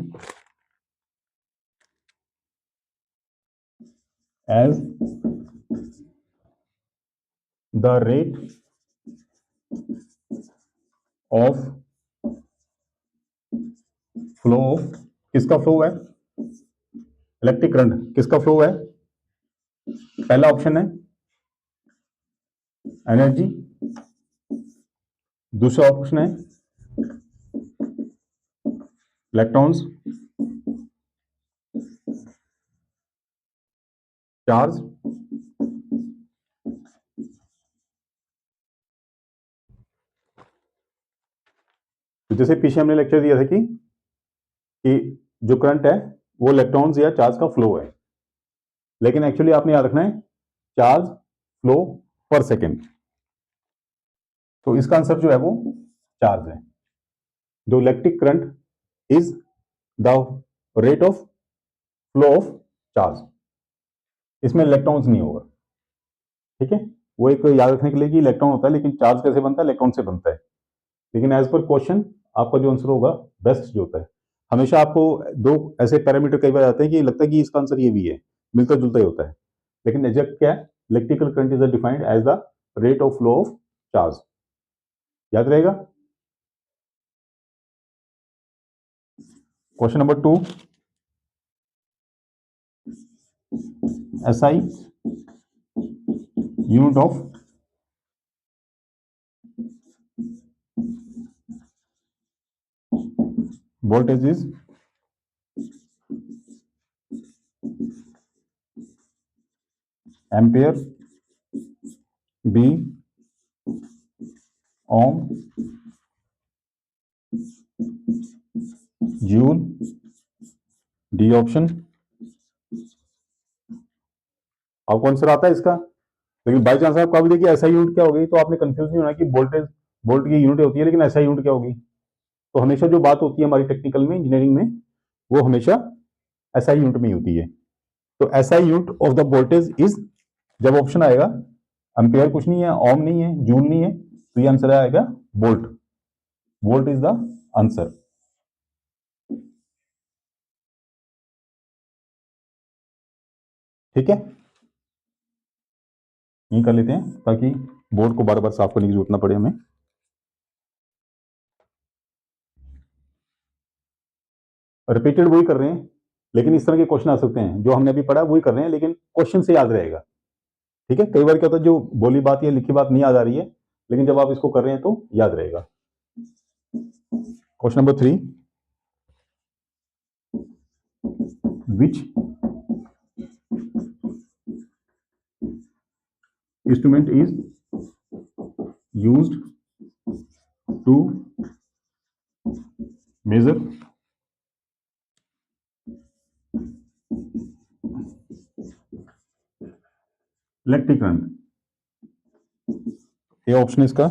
A: as the rate of flow of, किसका फ्लो है, इलेक्ट्रिक करंट किसका फ्लो है, पहला ऑप्शन है एनर्जी, दूसरा ऑप्शन है इलेक्ट्रॉन्स, चार्ज, तो जैसे पीछे हमने लेक्चर दिया था कि जो करंट है वो इलेक्ट्रॉन्स या चार्ज का फ्लो है, लेकिन एक्चुअली आपने याद रखना है चार्ज फ्लो पर सेकेंड, तो इसका आंसर जो है वो चार्ज है। जो electric current is the rate of flow of charge, इसमें इलेक्ट्रॉन्स नहीं होगा, ठीक है। वो एक याद रखने के लिए कि इलेक्ट्रॉन होता है, लेकिन चार्ज कैसे बनता है, इलेक्ट्रॉन से बनता है। लेकिन एज पर क्वेश्चन आपका जो आंसर होगा बेस्ट जो होता है, हमेशा आपको दो ऐसे पैरामीटर कई बार आते हैं कि लगता है कि इसका आंसर ये भी है, मिलता जुलता ही होता है, लेकिन एग्जैक्ट क्या है, electrical current is defined as the rate of flow of charge, याद रहेगा। Question number 2, SI unit of voltage is ampere, B ohm, joule, D option. आपको आंसर आता है इसका, लेकिन बाई चांस आपको अभी देखिए एसआई यूनिट क्या होगी, तो आपने कंफ्यूज नहीं होना कि वोल्टेज वोल्ट की यूनिट होती है, लेकिन एसआई यूनिट क्या होगी। तो हमेशा जो बात होती है हमारी टेक्निकल में, इंजीनियरिंग में, वो हमेशा एसआई यूनिट में ही होती है। तो SI unit of the voltage is, जब ऑप्शन आएगा एम्पेयर कुछ नहीं है, ओम नहीं है, जूल नहीं है, तो ये आंसर आएगा volt, volt is the answer. ठीक है, ये कर लेते हैं ताकि बोर्ड को बार बार साफ करने की जरूरत ना पड़े हमें। रिपीटेड वही कर रहे हैं, लेकिन इस तरह के क्वेश्चन आ सकते हैं, जो हमने अभी पढ़ा वही कर रहे हैं, लेकिन क्वेश्चन से याद रहेगा। ठीक है, कई बार क्या होता है जो बोली बात या लिखी बात नहीं याद आ रही है, लेकिन जब आप इसको कर रहे हैं तो याद रहेगा। Question number 3, which instrument is used to measure electric current, ये ऑप्शन इसका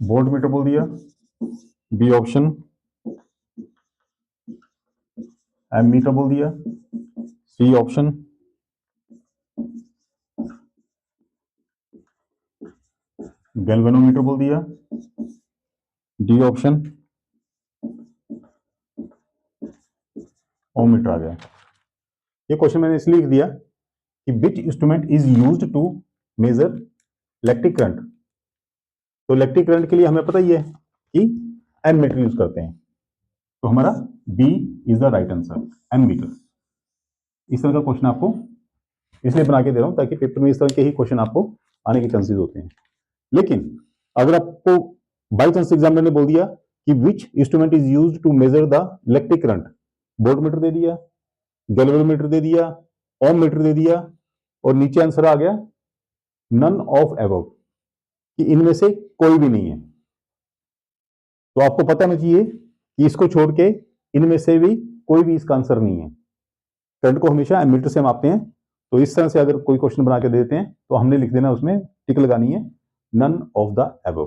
A: वोल्ट मीटर बोल दिया, बी ऑप्शन एम मीटर बोल दिया, सी ऑप्शन गैल्वेनोमीटर बोल दिया, डी ऑप्शन ओम मीटर आ गया। ये क्वेश्चन मैंने इसलिए लिख दिया कि which instrument is used to measure electric current, तो इलेक्ट्रिक करंट के लिए हमें पता ही है कि एम मीटर यूज करते हैं, तो हमारा B is the right answer, ammeter. इस तरह का क्वेश्चन आपको इसलिए बना के दे रहा हूं ताकि पेपर में इस तरह के ही क्वेश्चन आपको आने के चांसेस होते हैं। लेकिन अगर आपको बाई चांस एग्जामिनर ने बोल दिया कि which instrument is used to measure the electric current, voltmeter दे दिया, गैल्वेनोमीटर दे दिया, ओम मीटर दे दिया, और नीचे आंसर आ गया नन ऑफ एबव, कि इनमें से कोई भी नहीं है, तो आपको पता होना चाहिए कि इसको छोड़ के इनमें से भी कोई भी इसका आंसर नहीं है। करंट को हमेशा एमीटर से मापते हैं, तो इस तरह से अगर कोई क्वेश्चन बना के देते हैं तो हमने लिख देना, उसमें टिक लगानी है, नन ऑफ द अबव।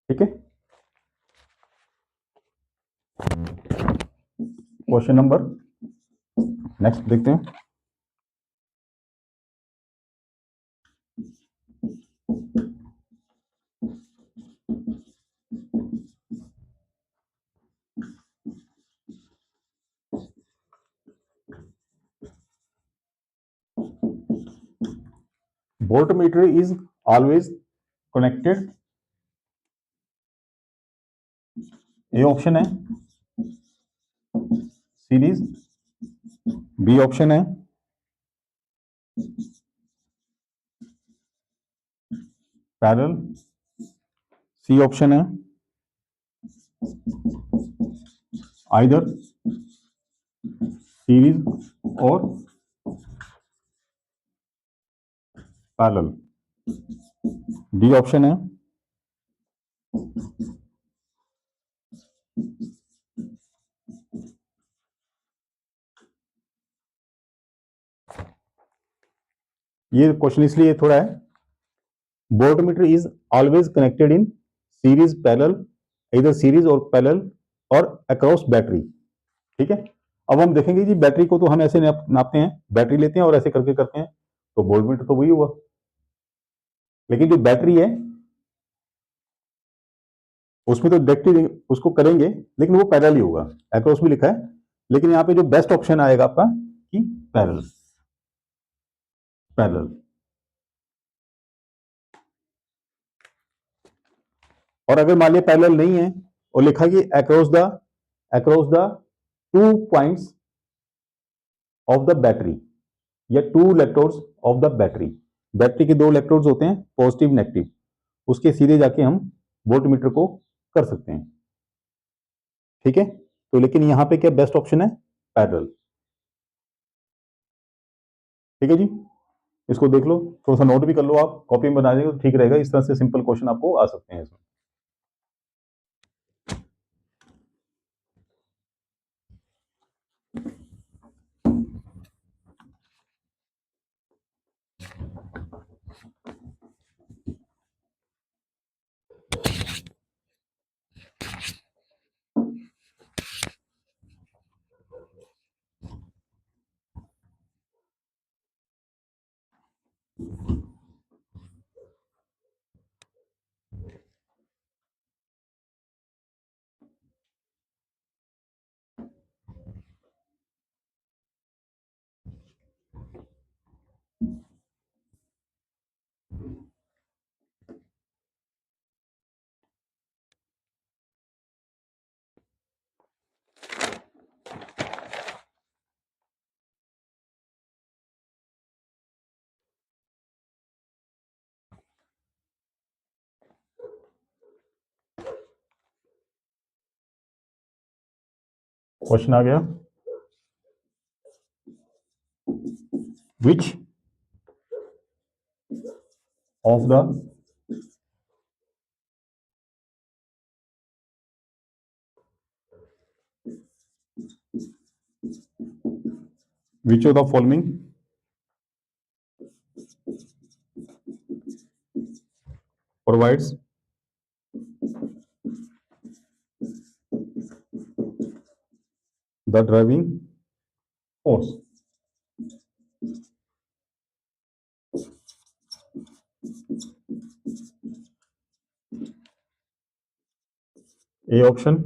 A: ठीक है, क्वेश्चन नंबर नेक्स्ट देखते हैं। voltmeter is always connected, A option है सीरीज, बी ऑप्शन है पैरेलल, सी ऑप्शन है आइदर सीरीज और पैरेलल, डी ऑप्शन है ये क्वेश्चन इसलिए थोड़ा है, voltmeter is always connected in series parallel, इधर सीरीज और पैरेलल और अक्रॉस बैटरी। ठीक है, अब हम देखेंगे जी बैटरी को तो हम ऐसे नापते हैं, बैटरी लेते हैं और ऐसे करके करते हैं, तो वोल्टमीटर तो वही हुआ, लेकिन जो बैटरी है उसमें तो डायरेक्टली उसको करेंगे, लेकिन वो पैरेलल ही होगा, अक्रॉस भी लिखा है, लेकिन यहाँ पे जो बेस्ट ऑप्शन आएगा आपका कि पैरेलल, पैरेलल। और अगर मान लिया पैरेलल नहीं है और लिखा कि across the 2 points of the battery या 2 electrodes of the battery, battery के 2 इलेक्ट्रोड्स होते हैं पॉजिटिव नेगेटिव, उसके सीधे जाके हम वोल्टमीटर को कर सकते हैं। ठीक है, तो लेकिन यहां पे क्या बेस्ट ऑप्शन है, पैरेलल। ठीक है जी, इसको देख लो, थोड़ा सा नोट भी कर लो, आप कॉपी में बना देंगे तो ठीक रहेगा, इस तरह से सिंपल क्वेश्चन आपको आ सकते हैं इसमें। क्वेश्चन आ गया, which of the following provides the driving force. A option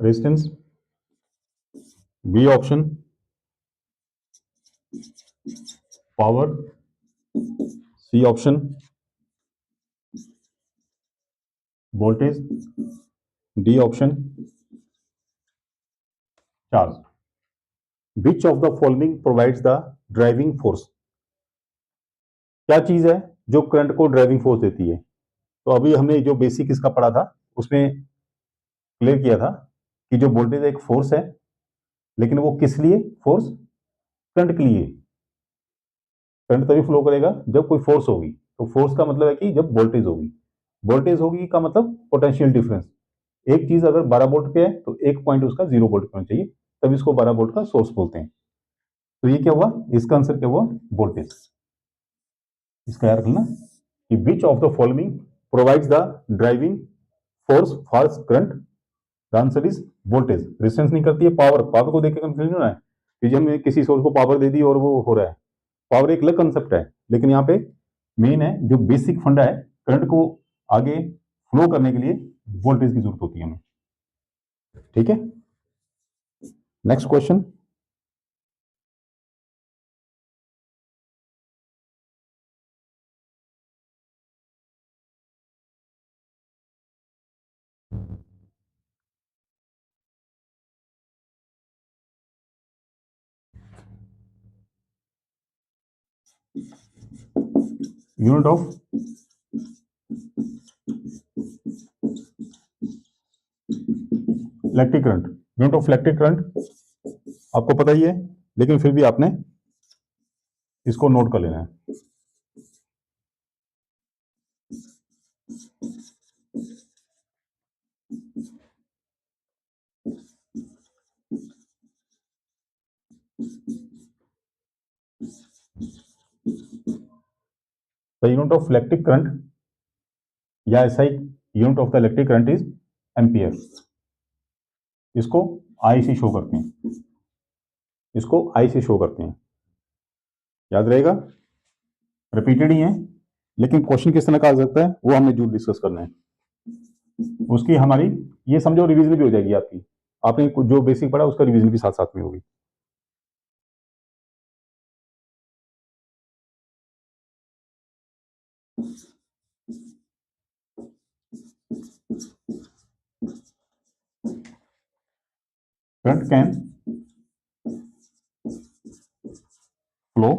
A: resistance, B option power, C option voltage, D option charge. Which of the following provides the driving force, क्या चीज है जो करंट को ड्राइविंग फोर्स देती है। तो अभी हमने जो बेसिक इसका पढ़ा था उसमें क्लियर किया था कि जो वोल्टेज एक फोर्स है, लेकिन वो किस लिए फोर्स, करंट के लिए। करंट तभी फ्लो करेगा जब कोई फोर्स होगी, तो फोर्स का मतलब है कि जब वोल्टेज होगी का मतलब पोटेंशियल डिफरेंस। एक चीज अगर 12 वोल्ट पे है तो एक पॉइंट उसका 0 वोल्ट पे होना चाहिए, तब इसको 12 वोल्ट का सोर्स बोलते हैं। तो ये क्या हुआ, इसका आंसर क्या हुआ, वोल्टेज। इसका याद रखना कि विच of the following provides the driving force for current. The answer is voltage. Resistance नहीं करती है, पावर को देख के कंफ्यूजन होना है कि जब हमने किसी सोर्स को पावर दे दी और वो हो रहा है। पावर एक अलग कंसेप्ट है, लेकिन यहाँ पे मेन है जो बेसिक फंडा है, करंट को आगे फ्लो करने के लिए वोल्टेज की जरूरत होती है हमें। ठीक है, next question. Unit of electric current, unit of electric current आपको पता ही है, लेकिन फिर भी आपने इसको नोट कर लेना है। The unit of electric current या ऐसा ही unit of the electric current is ampere. इसको आई से शो करते हैं, इसको आई से शो करते हैं, याद रहेगा। रिपीटेड ही है, लेकिन क्वेश्चन किस तरह का आ सकता है वो हमें जो डिस्कस करना है, उसकी हमारी ये समझो रिवीजन भी हो जाएगी आपकी। आपने जो बेसिक पढ़ा उसका रिवीजन भी साथ साथ में होगी। Current can flow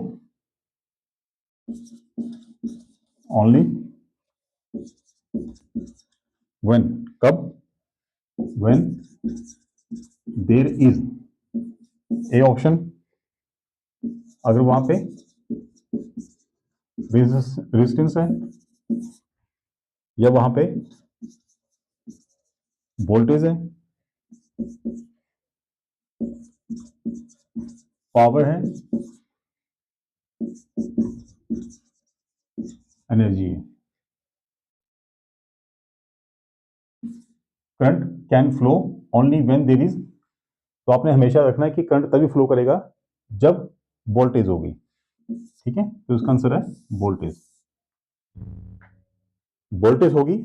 A: only when, कब, when there is a option, अगर वहां पे रेजिस्टेंस है या वहां पे वोल्टेज है, पावर है, एनर्जी है। Current can flow only when there is, तो आपने हमेशा रखना है कि करंट तभी फ्लो करेगा जब वोल्टेज होगी। ठीक है, तो इसका आंसर है वोल्टेज। वोल्टेज होगी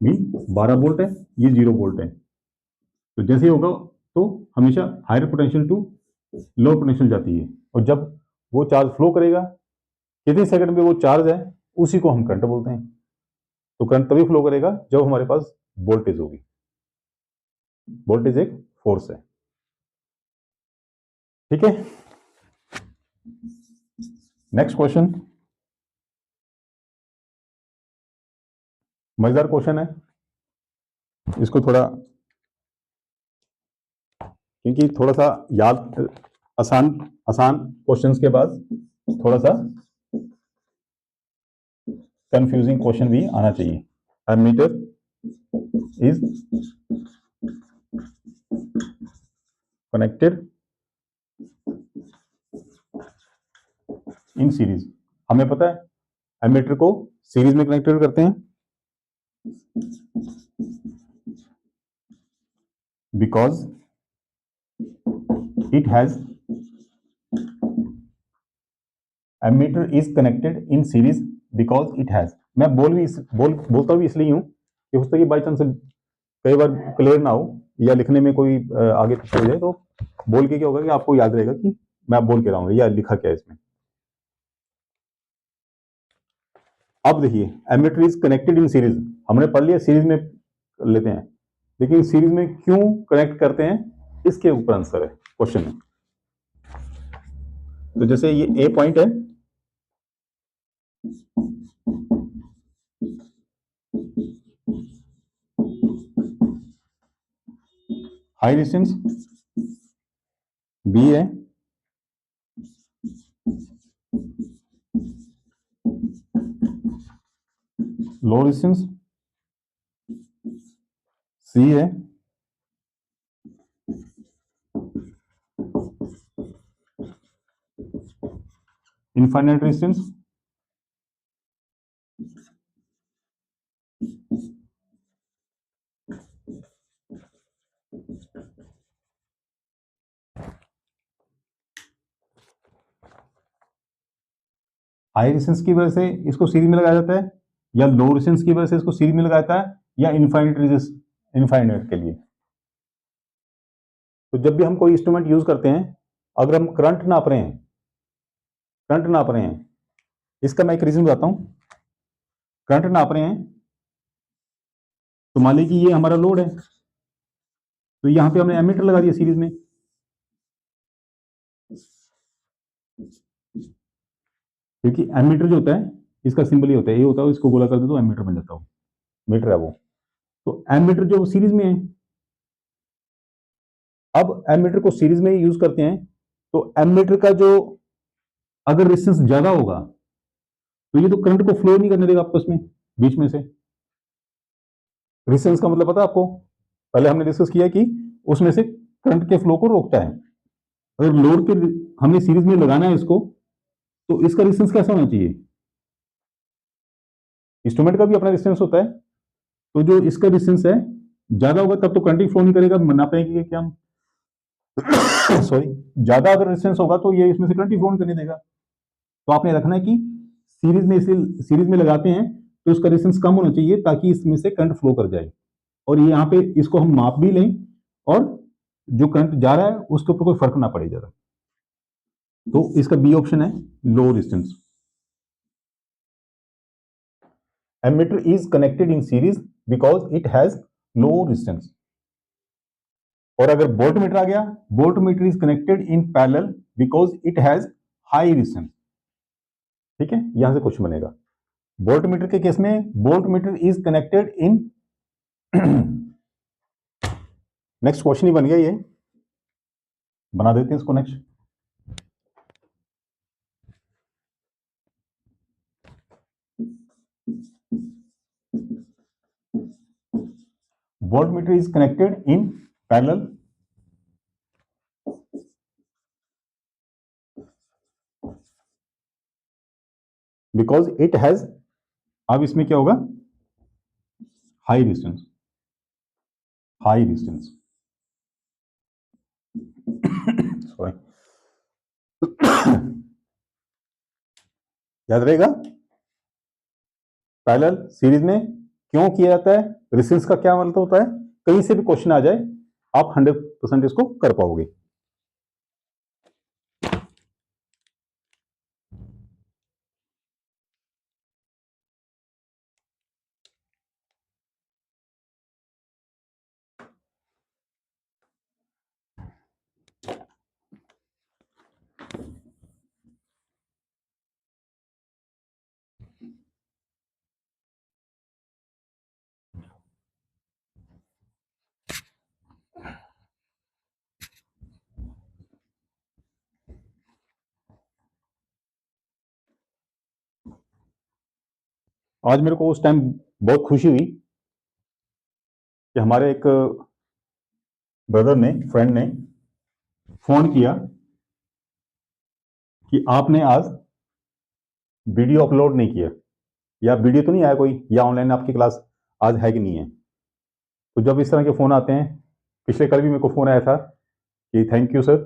A: मीन 12 वोल्ट है, ये 0 वोल्ट है, तो जैसे ही होगा तो हमेशा higher potential to lower potential जाती है, और जब वो चार्ज फ्लो करेगा कितने सेकंड में वो चार्ज है उसी को हम करंट बोलते हैं। तो करंट तभी फ्लो करेगा जब हमारे पास वोल्टेज होगी। वोल्टेज एक फोर्स है। ठीक है, नेक्स्ट क्वेश्चन। मजेदार क्वेश्चन है, इसको थोड़ा, क्योंकि थोड़ा सा याद, आसान आसान क्वेश्चंस के बाद थोड़ा सा कंफ्यूजिंग क्वेश्चन भी आना चाहिए। Ammeter is connected in series. हमें पता है एमीटर को सीरीज में कनेक्टेड करते हैं because it has, ammeter is connected in series because it has. मैं बोलता भी इसलिए हूं कि हो सकता है बाई चांस कई बार क्लियर ना हो या लिखने में कोई आगे पीछे हो जाए, तो बोल के क्या होगा कि आपको याद रहेगा कि मैं बोल के रहा हूँ या लिखा क्या है इसमें। अब देखिए, ammeter is connected in series, हमने पढ़ लिया सीरीज में लेते हैं, लेकिन सीरीज में क्यों कनेक्ट करते हैं इसके ऊपर आंसर है क्वेश्चन में। तो जैसे ये ए पॉइंट है, हाई रेजिस्टेंस, बी है लो रेजिस्टेंस सी है, इनफाइनाइट रेजिस्टेंस हाई रेजिस्टेंस की वजह से इसको सीरीज में लगाया जाता है, या लो रेजिस्टेंस की वजह से इसको सीरीज में लगाया जाता है, या इनफाइनाइट के लिए। तो जब भी हम कोई इंस्ट्रूमेंट यूज करते हैं, अगर हम करंट नाप रहे हैं, इसका मैं एक रीजन बताता हूं। करंट नाप रहे हैं तो मान लीजिए ये हमारा लोड है, तो यहां पे हमने एमीटर लगा दिया सीरीज में, क्योंकि एमीटर जो होता है इसका सिंबल ही होता है, ये होता है, इसको गोला कर दे तो एमीटर बन जाता है, मीटर है वो। तो एमीटर जो सीरीज में है, अब एमीटर को सीरीज में यूज करते हैं, तो एमीटर का जो अगर रेजिस्टेंस ज्यादा होगा तो ये तो करंट को फ्लो नहीं करने देगा आपस में, बीच में से। रेजिस्टेंस का मतलब पता है आपको, पहले हमने डिस्कस किया कि उसमें से करंट के फ्लो को रोकता है। अगर लोड के हमने सीरीज में लगाना है इसको, तो इसका रेजिस्टेंस कैसा होना चाहिए? इंस्ट्रूमेंट का भी अपना रेजिस्टेंस होता है, तो जो इसका रेजिस्टेंस है ज्यादा होगा तब तो करंट ही फ्लो नहीं करेगा, नापेंगे क्या हम सॉरी, ज्यादा अगर रेजिस्टेंस होगा तो ये इसमें से करंट ही फ्लो नहीं करने देगा। तो आपने रखना है कि सीरीज में, इसलिए सीरीज में लगाते हैं तो उसका रेजिस्टेंस कम होना चाहिए ताकि इसमें से करंट फ्लो कर जाए, और ये यहाँ पे इसको हम माप भी लें और जो करंट जा रहा है उसके ऊपर कोई फर्क ना पड़े ज्यादा। तो इसका बी ऑप्शन है, low resistance. Ammeter is connected in series because it has low resistance. और अगर वोल्ट मीटर आ गया, voltmeter is connected in parallel because it has high resistance. ठीक है, यहां से क्वेश्चन बनेगा। वोल्ट मीटर के केस में voltmeter is connected in next question ही बन गया, ये बना देते हैं इसको next. Voltmeter is connected in parallel because it has, अब इसमें क्या होगा, high resistance, high resistance sorry याद रहेगा, पैरेलल सीरीज में क्यों किया जाता है, रेजिस्टेंस का क्या मतलब होता है, कहीं से भी क्वेश्चन आ जाए आप 100% इसको कर पाओगे। आज मेरे को उस टाइम बहुत खुशी हुई कि हमारे एक ब्रदर ने, फ्रेंड ने फोन किया कि आपने आज वीडियो अपलोड नहीं किया, या वीडियो तो नहीं आया कोई, या ऑनलाइन आपकी क्लास आज है कि नहीं है। तो जब इस तरह के फ़ोन आते हैं, पिछले कल भी मेरे को फ़ोन आया था कि थैंक यू सर,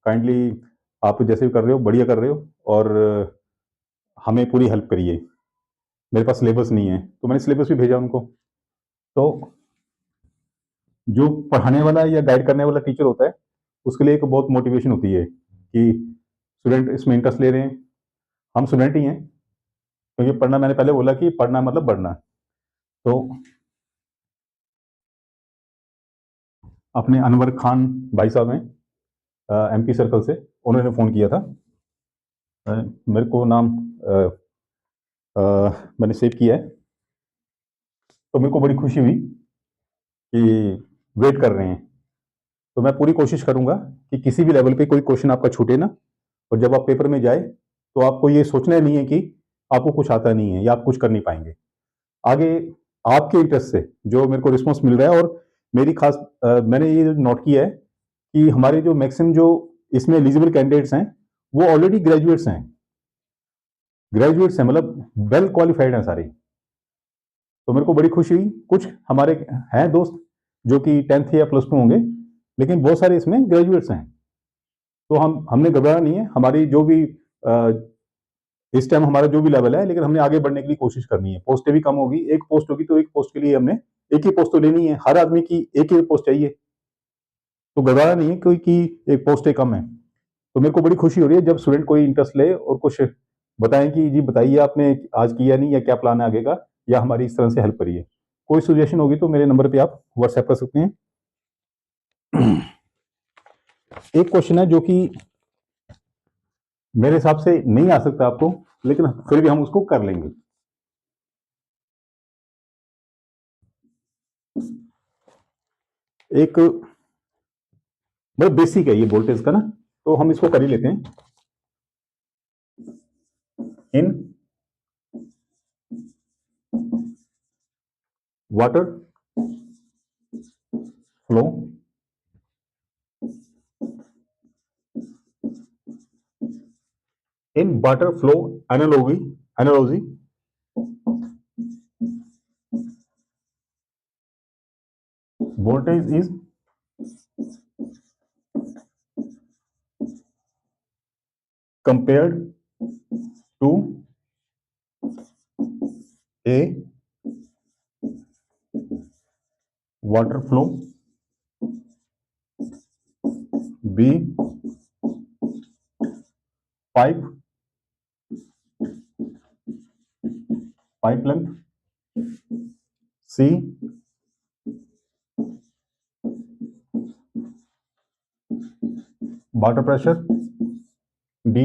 A: काइंडली आप जैसे भी कर रहे हो बढ़िया कर रहे हो, और हमें पूरी हेल्प करिए, मेरे पास सिलेबस नहीं है। तो मैंने सिलेबस भी भेजा उनको। तो जो पढ़ाने वाला या गाइड करने वाला टीचर होता है, उसके लिए एक बहुत मोटिवेशन होती है कि स्टूडेंट इसमें इंटरेस्ट ले रहे हैं। हम स्टूडेंट ही हैं, क्योंकि पढ़ना, मैंने पहले बोला कि पढ़ना मतलब बढ़ना। तो अपने अनवर खान भाई साहब हैं एमपी सर्कल से, उन्होंने फ़ोन किया था, मेरे को नाम मैंने सेव किया है। तो मेरे को बड़ी खुशी हुई कि वेट कर रहे हैं। तो मैं पूरी कोशिश करूंगा कि किसी भी लेवल पे कोई क्वेश्चन आपका छूटे ना, और जब आप पेपर में जाए तो आपको ये सोचना नहीं है कि आपको कुछ आता नहीं है या आप कुछ कर नहीं पाएंगे। आगे आपके इंटरेस्ट से जो मेरे को रिस्पॉन्स मिल रहा है, और मेरी खास मैंने ये नोट किया है कि हमारे जो मैक्सिमम जो इसमें एलिजिबल कैंडिडेट्स हैं वो ऑलरेडी ग्रेजुएट्स हैं, मतलब वेल क्वालिफाइड हैं सारे। तो मेरे को बड़ी खुशी हुई। कुछ हमारे हैं दोस्त जो कि 10th या +2 होंगे, लेकिन बहुत सारे इसमें ग्रेजुएट्स हैं। तो हमने घबराना नहीं है। हमारी जो भी इस टाइम हमारा जो भी लेवल है, लेकिन हमने आगे बढ़ने के लिए कोशिश करनी है। पोस्टें भी कम होगी, एक पोस्ट होगी तो एक पोस्ट के लिए हमने एक ही पोस्ट तो लेनी है, हर आदमी की एक ही पोस्ट चाहिए, तो घबराना नहीं है क्योंकि एक पोस्टें कम है। तो मेरे को बड़ी खुशी हो रही है जब स्टूडेंट कोई इंटरेस्ट ले और कुछ बताएं कि जी बताइए आपने आज किया नहीं, या क्या प्लान है आगे का, या हमारी इस तरह से हेल्प करिए। कोई सजेशन होगी तो मेरे नंबर पे आप व्हाट्सएप कर सकते हैं। एक क्वेश्चन है जो कि मेरे हिसाब से नहीं आ सकता आपको, लेकिन फिर भी हम उसको कर लेंगे। एक बहुत बेसिक है ये वोल्टेज का ना, तो हम इसको कर ही लेते हैं। In water flow in water flow analogy voltage is compared to a water flow b pipe length c water pressure d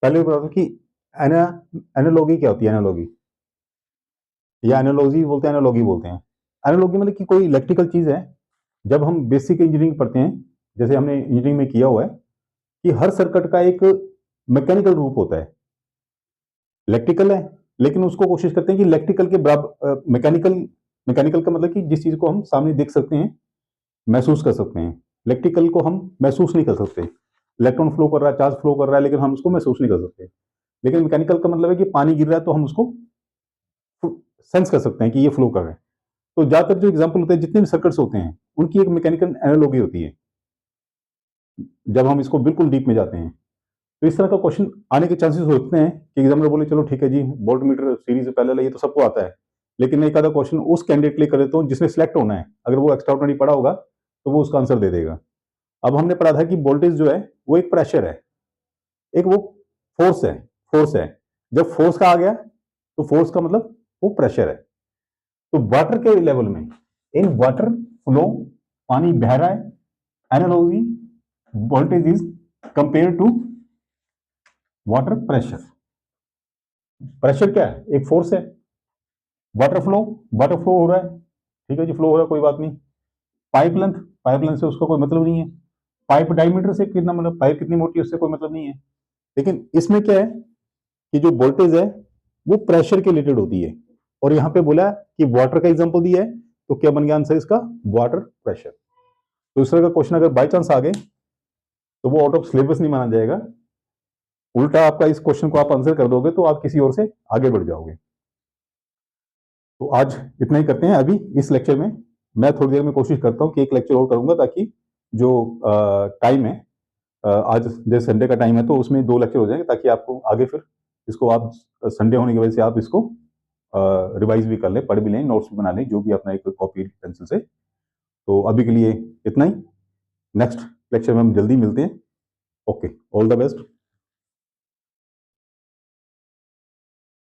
A: पहले बता दो कि एनालॉगी क्या होती है। एनालॉगी या एनालॉजी बोलते हैं, एनालॉगी बोलते हैं। एनालॉगी मतलब कि कोई इलेक्ट्रिकल चीज है। जब हम बेसिक इंजीनियरिंग पढ़ते हैं, जैसे हमने इंजीनियरिंग में किया हुआ है, कि हर सर्किट का एक मैकेनिकल रूप होता है। इलेक्ट्रिकल है, लेकिन उसको कोशिश करते हैं कि इलेक्ट्रिकल के बराबर मैकेनिकल का मतलब कि जिस चीज को हम सामने देख सकते हैं, महसूस कर सकते हैं। इलेक्ट्रिकल को हम महसूस नहीं कर सकते। इलेक्ट्रॉन फ्लो कर रहा है, चार्ज फ्लो कर रहा है, लेकिन हम उसको महसूस नहीं कर सकते। लेकिन मैकेनिकल का मतलब है कि पानी गिर रहा है तो हम उसको सेंस कर सकते हैं कि ये फ्लो कर रहा है। तो ज्यादातर जो एग्जाम्पल होते हैं, जितने भी सर्किट्स होते हैं, उनकी एक मैकेनिकल एनालॉजी होती है जब हम इसको बिल्कुल डीप में जाते हैं। तो इस तरह का क्वेश्चन आने के चांसेस होते हैं कि एग्जामिनर बोले चलो ठीक है जी, वोल्ट मीटर सीरीज से पहले ये तो सबको आता है, लेकिन एक आधा क्वेश्चन उस कैंडिडेट के लिए कर देता हूँ जिसने सिलेक्ट होना है। अगर वो एक्स्ट्रा ऑर्डिनरी पढ़ा होगा तो वो उसका आंसर दे देगा। अब हमने पढ़ा था कि वोल्टेज जो है वो एक प्रेशर है, एक वो फोर्स है। जब फोर्स का आ गया तो फोर्स का मतलब वो प्रेशर है। तो वाटर के लेवल में, इन वाटर फ्लो, पानी बह रहा है, analogy voltage is compare to water pressure. Pressure क्या है? एक फोर्स है। वाटर फ्लो हो रहा है, ठीक है जी, फ्लो हो रहा है, कोई बात नहीं। पाइप लेंथ से उसका कोई मतलब नहीं है। पाइप डायमीटर से कितना, मतलब पाइप कितनी मोटी है उससे कोई मतलब नहीं है। लेकिन इसमें क्या है कि जो वोल्टेज है वो प्रेशर के रिलेटेड होती है, और यहां पे बोला कि वाटर का एग्जांपल दिया है, तो क्या बन गया आंसर इसका? Water pressure. तो इस तरह का क्वेश्चन अगर बाई चांस आ गए तो वो आउट ऑफ सिलेबस नहीं माना जाएगा। उल्टा आपका इस क्वेश्चन को आप आंसर कर दोगे तो आप किसी और से आगे बढ़ जाओगे। तो आज इतना ही करते हैं अभी इस लेक्चर में। मैं थोड़ी देर में कोशिश करता हूँ कि एक लेक्चर और करूंगा, ताकि जो टाइम है, आज जैसे संडे का टाइम है तो उसमें 2 लेक्चर हो जाएंगे, ताकि आपको आगे फिर इसको आप संडे होने की वजह से आप इसको रिवाइज भी कर लें, पढ़ भी लें, नोट्स भी बना लें, जो भी अपना एक कॉपी पेंसिल से। तो अभी के लिए इतना ही। नेक्स्ट लेक्चर में हम जल्दी मिलते हैं। Okay, all the best.